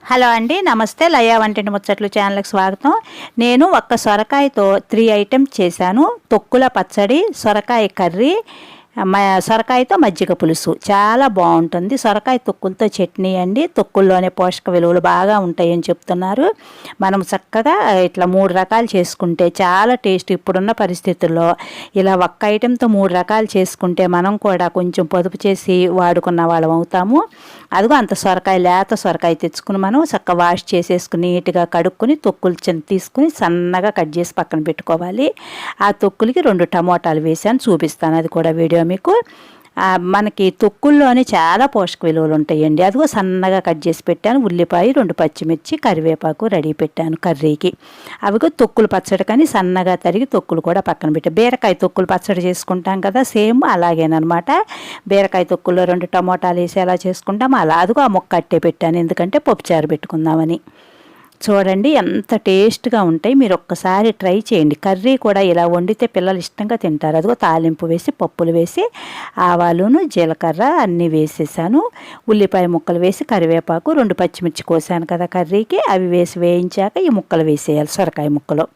Hello అండి, నమస్తే. లయ వంటింటి ముచ్చట్లు ఛానల్కి స్వాగతం. నేను ఒక్క సొరకాయతో 3 ఐటమ్స్ చేశాను. తొక్కుల పచ్చడి, సొరకాయ కర్రీ, సొరకాయతో మజ్జిగ పులుసు. చాలా బాగుంటుంది. సొరకాయ తొక్కులతో చట్నీ అండి. తొక్కుల్లోనే పోషక విలువలు బాగా ఉంటాయని చెప్తున్నారు. మనం చక్కగా ఇట్లా 3 రకాలు చేసుకుంటే చాలా టేస్ట్. ఇప్పుడున్న పరిస్థితుల్లో ఇలా ఒక్క ఐటెంతో 3 రకాలు చేసుకుంటే మనం కూడా కొంచెం పొదుపు చేసి వాడుకున్న వాళ్ళం అవుతాము. అదిగో అంత సొరకాయ, లేత సొరకాయ తెచ్చుకుని మనం చక్కగా వాష్ చేసేసుకుని నీట్గా కడుక్కొని తొక్కులు తీసుకుని సన్నగా కట్ చేసి పక్కన పెట్టుకోవాలి. ఆ తొక్కులకి 2 టమోటాలు వేసాను, చూపిస్తాను అది కూడా వీడియో మీకు. మనకి తొక్కుల్లోనే చాలా పోషక విలువలు ఉంటాయండి. అదిగో సన్నగా కట్ చేసి పెట్టాను. ఉల్లిపాయ, 2 పచ్చిమిర్చి, కరివేపాకు రెడీ పెట్టాను కర్రీకి. అవిగో తొక్కులు పచ్చడి కానీ సన్నగా తరిగి తొక్కులు కూడా పక్కన పెట్టాను. బీరకాయ తొక్కులు పచ్చడి చేసుకుంటాం కదా, సేమ్ అలాగేనమాట. బీరకాయ తొక్కుల్లో 2 టమోటాలు వేసి ఎలా చేసుకుంటాం అలా. అదిగో ఆ ముక్క అట్టే పెట్టాను, ఎందుకంటే పప్పుచారు పెట్టుకుందామని. చూడండి ఎంత టేస్ట్గా ఉంటాయి. మీరు ఒక్కసారి ట్రై చేయండి. కర్రీ కూడా ఇలా వండితే పిల్లలు ఇష్టంగా తింటారు. అదిగో తాలింపు వేసి, పప్పులు వేసి, ఆవాలును జీలకర్ర అన్నీ వేసేసాను. ఉల్లిపాయ ముక్కలు వేసి, కరివేపాకు, 2 పచ్చిమిర్చి కోసాను కదా కర్రీకి, అవి వేసి వేయించాక ఈ ముక్కలు వేసేయాలి, సొరకాయ ముక్కలు.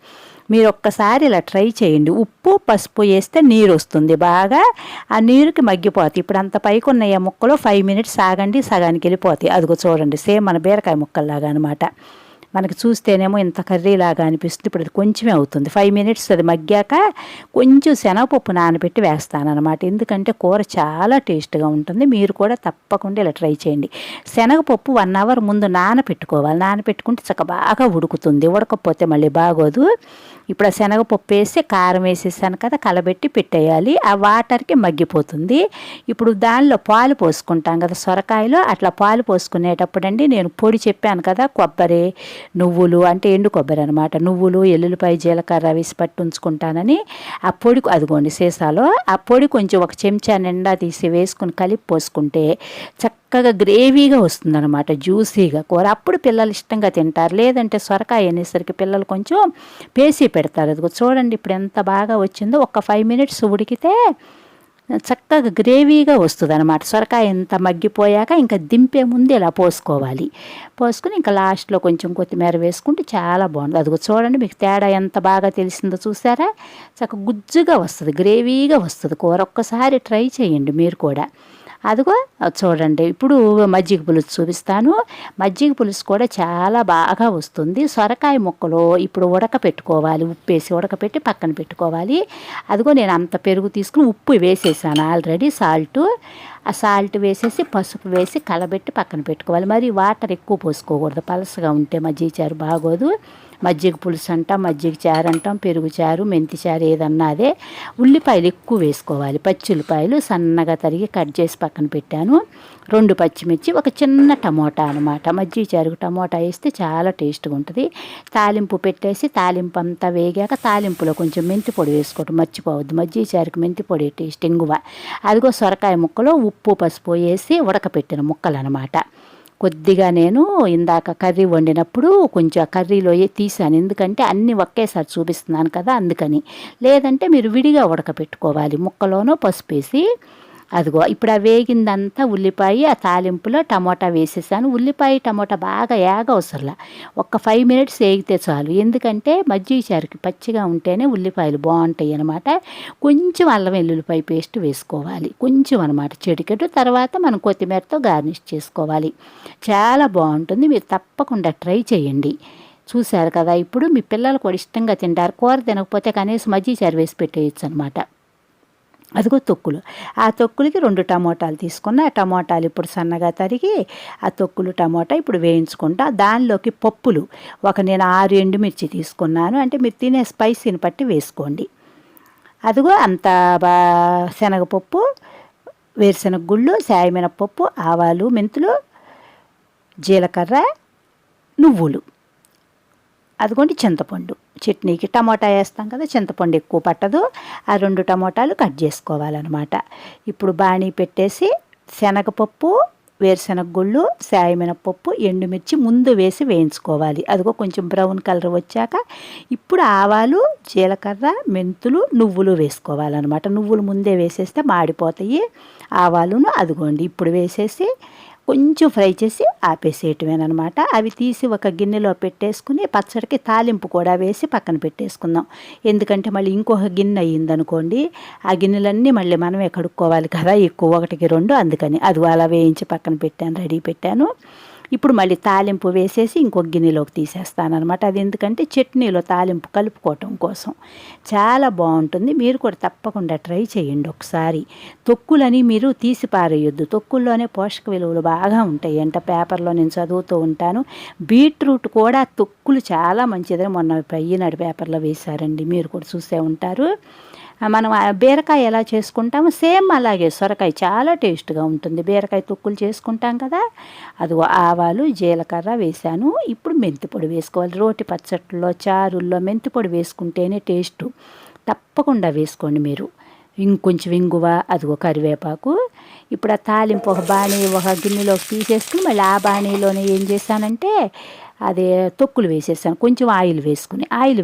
మీరు ఒక్కసారి ఇలా ట్రై చేయండి. ఉప్పు పసుపు వేస్తే నీరు వస్తుంది బాగా, ఆ నీరుకి మగ్గిపోతాయి. ఇప్పుడు అంత పైకి ఉన్న ముక్కలు 5 మినిట్స్ ఆగండి, సగానికి వెళ్ళిపోతాయి. అదిగో చూడండి, సేమ్ మన బీరకాయ ముక్కల్లాగా అనమాట. మనకి చూస్తేనేమో ఇంత కర్రీలాగా అనిపిస్తుంది. ఇప్పుడు అది కొంచెమే అవుతుంది. 5 మినిట్స్ అది మగ్గాక కొంచెం శనగపప్పు నానబెట్టి వేస్తానన్నమాట. ఎందుకంటే కూర చాలా టేస్ట్గా ఉంటుంది. మీరు కూడా తప్పకుండా ఇలా ట్రై చేయండి. శనగపప్పు 1 అవర్ ముందు నానబెట్టుకోవాలి. నానబెట్టుకుంటే చక్కగా బాగా ఉడుకుతుంది. ఉడకపోతే మళ్ళీ బాగోదు. ఇప్పుడు ఆ శనగపప్పు వేసి కారం వేసేసాను కదా, కలబెట్టి పెట్టేయాలి. ఆ వాటర్కి మగ్గిపోతుంది. ఇప్పుడు దానిలో పాలు పోసుకుంటాం కదా సొరకాయలో, అట్లా పాలు పోసుకునేటప్పుడు అండి నేను పొడి చెప్పాను కదా, కొబ్బరి, నువ్వులు, అంటే ఎండు కొబ్బరి అనమాట, నువ్వులు, ఎల్లుల్లిపాయ, జీలకర్ర వేసి పట్టి ఉంచుకుంటానని ఆ పొడి అదిగోండి సీసాలో. ఆ పొడి కొంచెం 1 చెంచా నిండా తీసి వేసుకుని కలిపి పోసుకుంటే చక్కగా గ్రేవీగా వస్తుందన్నమాట, జ్యూసీగా కూర. అప్పుడు పిల్లలు ఇష్టంగా తింటారు. లేదంటే సొరకాయ అనేసరికి పిల్లలు కొంచెం పేసి పెడతారు. అదిగో చూడండి ఇప్పుడు ఎంత బాగా వచ్చిందో. ఒక 5 మినిట్స్ ఉడికితే చక్కగా గ్రేవీగా వస్తుంది అనమాట. సొరకాయ ఎంత మగ్గిపోయాక ఇంకా దింపే ముందు ఇలా పోసుకోవాలి. పోసుకుని ఇంకా లాస్ట్లో కొంచెం కొత్తిమీర వేసుకుంటే చాలా బాగుంటుంది. అదిగో చూడండి, మీకు తేడా ఎంత బాగా తెలిసిందో చూసారా. చక్కగా గుజ్జుగా వస్తుంది, గ్రేవీగా వస్తుంది కూర. ఒక్కసారి ట్రై చేయండి మీరు కూడా. అదిగో చూడండి, ఇప్పుడు మజ్జిగ పులుసు చూపిస్తాను. మజ్జిగ పులుసు కూడా చాలా బాగా వస్తుంది. సొరకాయ ముక్కలు ఇప్పుడు ఉడకపెట్టుకోవాలి, ఉప్పేసి ఉడకపెట్టి పక్కన పెట్టుకోవాలి. అదిగో నేను అంత పెరుగు తీసుకుని ఉప్పు వేసేసాను ఆల్రెడీ, సాల్ట్. ఆ సాల్ట్ వేసేసి పసుపు వేసి కలబెట్టి పక్కన పెట్టుకోవాలి. మరి వాటర్ ఎక్కువ పోసుకోకూడదు, పలసగా ఉంటే మజ్జిగ చారు బాగోదు. మజ్జిగ పులుసు అంటాం, మజ్జిగ చారు అంటాం, పెరుగు చారు, మెంతి చారు ఏదన్నా అదే. ఉల్లిపాయలు ఎక్కువ వేసుకోవాలి. పచ్చి ఉల్లిపాయలు సన్నగా తరిగి కట్ చేసి పక్కన పెట్టాను. 2 పచ్చిమిర్చి, 1 చిన్న టమోటా అనమాట. మజ్జిగ చారుకు టమోటా వేస్తే చాలా టేస్ట్గా ఉంటుంది. తాలింపు పెట్టేసి తాలింపు అంతా వేగాక తాలింపులో కొంచెం మెంతి పొడి వేసుకోవడం మర్చిపోవద్దు. మజ్జిగ చారుకు మెంతి పొడి టేస్ట్ ఇంగువ. అదిగో సొరకాయ ముక్కలో ఉప్పు పసుపు వేసి ఉడకపెట్టిన ముక్కలు అనమాట. కొద్దిగా నేను ఇందాక కర్రీ వండినప్పుడు కొంచెం ఆ కర్రీలో తీసాను, ఎందుకంటే అన్నీ ఒకేసారి చూపిస్తున్నాను కదా అందుకని. లేదంటే మీరు విడిగా ఉడకపెట్టుకోవాలి. ముక్కలోనూ పసుపు వేసి. అదిగో ఇప్పుడు ఆ వేగిందంతా ఉల్లిపాయ, ఆ తాలింపులో టమోటా వేసేసాను. ఉల్లిపాయ టమోటా బాగా అవసరంలా, ఒక 5 మినిట్స్ వేగితే చాలు. ఎందుకంటే మజ్జిగ చారుకి పచ్చిగా ఉంటేనే ఉల్లిపాయలు బాగుంటాయి అనమాట. కొంచెం అల్లం వెల్లుల్లిపాయ పేస్ట్ వేసుకోవాలి, కొంచెం అనమాట, చిటికెడు. తర్వాత మనం కొత్తిమీరతో గార్నిష్ చేసుకోవాలి. చాలా బాగుంటుంది. మీరు తప్పకుండా ట్రై చేయండి. చూశారు కదా, ఇప్పుడు మీ పిల్లలు కూడా ఇష్టంగా తింటారు. కూర తినకపోతే కనీసం మజ్జిగ చారు వేసి పెట్టేయచ్చు అనమాట. అదిగో తొక్కులు. ఆ తొక్కులకి 2 టమోటాలు తీసుకున్న. ఆ టమోటాలు ఇప్పుడు సన్నగా తరిగి ఆ తొక్కులు టమోటా ఇప్పుడు వేయించుకుంటా. దానిలోకి పప్పులు నేను 6 ఎండుమిర్చి తీసుకున్నాను. అంటే మీరు తినే స్పైసీని బట్టి వేసుకోండి. అదిగో అంత శనగపప్పు, వేరుశనగ గుళ్ళు, సాయమినపప్పు, ఆవాలు, మెంతులు, జీలకర్ర, నువ్వులు. అదిగోండి చింతపండు. చట్నీకి టమోటా వేస్తాం కదా, చింతపండు ఎక్కువ పట్టదు. ఆ 2 టమోటాలు కట్ చేసుకోవాలన్నమాట. ఇప్పుడు బాణీ పెట్టేసి శనగపప్పు, వేరుశనగ గుళ్ళు, సాయమినపప్పు, ఎండుమిర్చి ముందు వేసి వేయించుకోవాలి. అదిగో కొంచెం బ్రౌన్ కలర్ వచ్చాక ఇప్పుడు ఆవాలు, జీలకర్ర, మెంతులు, నువ్వులు వేసుకోవాలన్నమాట. నువ్వులు ముందే వేసేస్తే మాడిపోతాయి. ఆవాలును అదిగోండి ఇప్పుడు వేసేసి కొంచెం ఫ్రై చేసి ఆపేసేయటమేనమాట. అవి తీసి ఒక గిన్నెలో పెట్టేసుకుని పచ్చడికి తాలింపు కూడా వేసి పక్కన పెట్టేసుకుందాం. ఎందుకంటే మళ్ళీ ఇంకొక గిన్నె అయ్యిందనుకోండి, ఆ గిన్నెలన్నీ మళ్ళీ మనమే కడుక్కోవాలి కదా, ఎక్కువ 1కి 2, అందుకని అది అలా వేయించి పక్కన పెట్టాను, రెడీ పెట్టాను. ఇప్పుడు మళ్ళీ తాలింపు వేసేసి ఇంకొక గిన్నెలోకి తీసేస్తానమాట. అది ఎందుకంటే చట్నీలో తాలింపు కలుపుకోవటం కోసం చాలా బాగుంటుంది. మీరు కూడా తప్పకుండా ట్రై చేయండి ఒకసారి. తొక్కులని మీరు తీసి పారేయొద్దు, తొక్కుల్లోనే పోషక విలువలు బాగా ఉంటాయి అంట. పేపర్లో నేను చదువుతూ ఉంటాను. బీట్రూట్ కూడా తొక్కులు చాలా మంచిదని మొన్న ఈనాడు పేపర్లో వేశారండి, మీరు కూడా చూసే ఉంటారు. మనం బీరకాయ ఎలా చేసుకుంటామో సేమ్ అలాగే సొరకాయ చాలా టేస్ట్గా ఉంటుంది. బీరకాయ తొక్కులు చేసుకుంటాం కదా, అది ఆవాలు జీలకర్ర వేసాను. ఇప్పుడు మెంతిపొడి వేసుకోవాలి. రోటి పచ్చట్లో చారుల్లో మెంతిపొడి వేసుకుంటేనే టేస్టు. తప్పకుండా వేసుకోండి మీరు. ఇంకొంచెం ఇంగువ, అదిగో కరివేపాకు. ఇప్పుడు ఆ తాలింపు ఒక గిన్నెలోకి తీసేసుకుని మళ్ళీ ఆ బాణీలోనే ఏం చేశానంటే అదే తొక్కులు వేసేసాను. కొంచెం ఆయిల్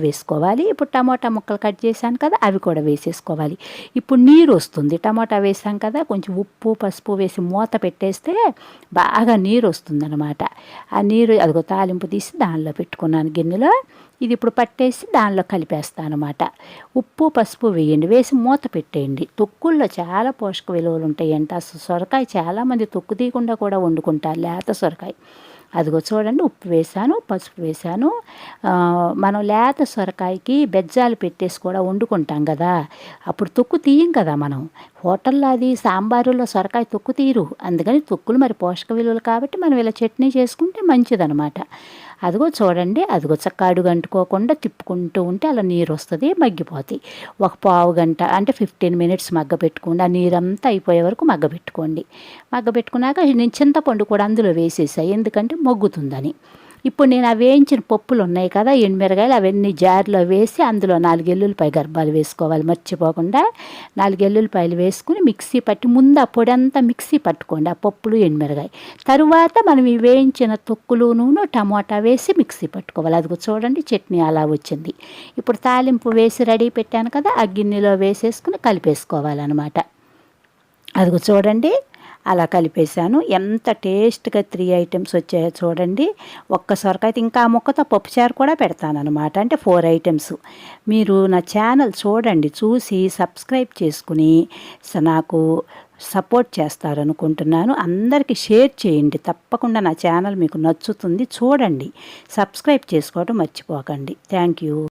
వేసుకోవాలి. ఇప్పుడు టమాటా ముక్కలు కట్ చేశాను కదా, అవి కూడా వేసేసుకోవాలి. ఇప్పుడు నీరు వస్తుంది, టమాటా వేసాం కదా, కొంచెం ఉప్పు పసుపు వేసి మూత పెట్టేస్తే బాగా నీరు వస్తుందన్నమాట. ఆ నీరు అదిగో తాలింపు తీసి దానిలో పెట్టుకున్నాను గిన్నెలో. ఇది ఇప్పుడు పట్టేసి దానిలో కలిపేస్తాను అనమాట. ఉప్పు పసుపు వేయండి, వేసి మూత పెట్టేయండి. తొక్కుల్లో చాలా పోషక విలువలు ఉంటాయంట. సొరకాయ చాలామంది తొక్కు తీయకుండా కూడా వండుకుంటారు, లేత సొరకాయ. అదిగో చూడండి, ఉప్పు వేసాను, పసుపు వేసాను. మనం లేత సొరకాయకి బెజ్జాలు పెట్టేసి కూడా వండుకుంటాం కదా, అప్పుడు తొక్కు తీయం కదా మనం. హోటల్లో అది సాంబారులో సొరకాయ తొక్కు తీరు, అందుకని తొక్కులు మరి పోషక విలువలు కాబట్టి మనం ఇలా చట్నీ చేసుకుంటే మంచిదనమాట. అదిగో చూడండి, అదిగో చక్క అడుగు అంటుకోకుండా తిప్పుకుంటూ ఉంటే అలా నీరు వస్తుంది, మగ్గిపోతాయి. ఒక పావు గంట అంటే 15 మినిట్స్ మగ్గబెట్టుకోండి. ఆ నీరంతా అయిపోయే వరకు మగ్గబెట్టుకున్నాక నేను చింతపండు కూడా అందులో వేసేసాయి, ఎందుకంటే మగ్గుతుందని. ఇప్పుడు నేను ఆ వేయించిన పప్పులు ఉన్నాయి కదా, ఎండుమిరగాయలు, అవన్నీ జార్లో వేసి అందులో 4 ఎల్లుల్లిపాయ గర్భాలు వేసుకోవాలి మర్చిపోకుండా. 4 ఎల్లుల్లిపాయలు వేసుకుని మిక్సీ పట్టి, ముందు ఆ పొడి అంతా మిక్సీ పట్టుకోండి, ఆ పప్పులు ఎండుమిరగాయ. తరువాత మనం ఈ వేయించిన తొక్కులు నూనె టమాటా వేసి మిక్సీ పట్టుకోవాలి. అదిగో చూడండి, చట్నీ అలా వచ్చింది. ఇప్పుడు తాలింపు వేసి రెడీ పెట్టాను కదా, ఆ గిన్నెలో వేసేసుకుని కలిపేసుకోవాలన్నమాట. అదిగో చూడండి, అలా కలిపేశాను. ఎంత టేస్ట్గా 3 ఐటమ్స్ వచ్చాయో చూడండి. ఒక్క సొరకాయ, ఇంకా ఆ ముక్కతో పప్పుచారు కూడా పెడతానమాట, అంటే 4 ఐటమ్స్. మీరు నా ఛానల్ చూడండి, చూసి సబ్స్క్రైబ్ చేసుకుని నాకు సపోర్ట్ చేస్తారనుకుంటున్నాను. అందరికీ షేర్ చేయండి, తప్పకుండా నా ఛానల్ మీకు నచ్చుతుంది. చూడండి, సబ్స్క్రైబ్ చేసుకోవడం మర్చిపోకండి. Thank you.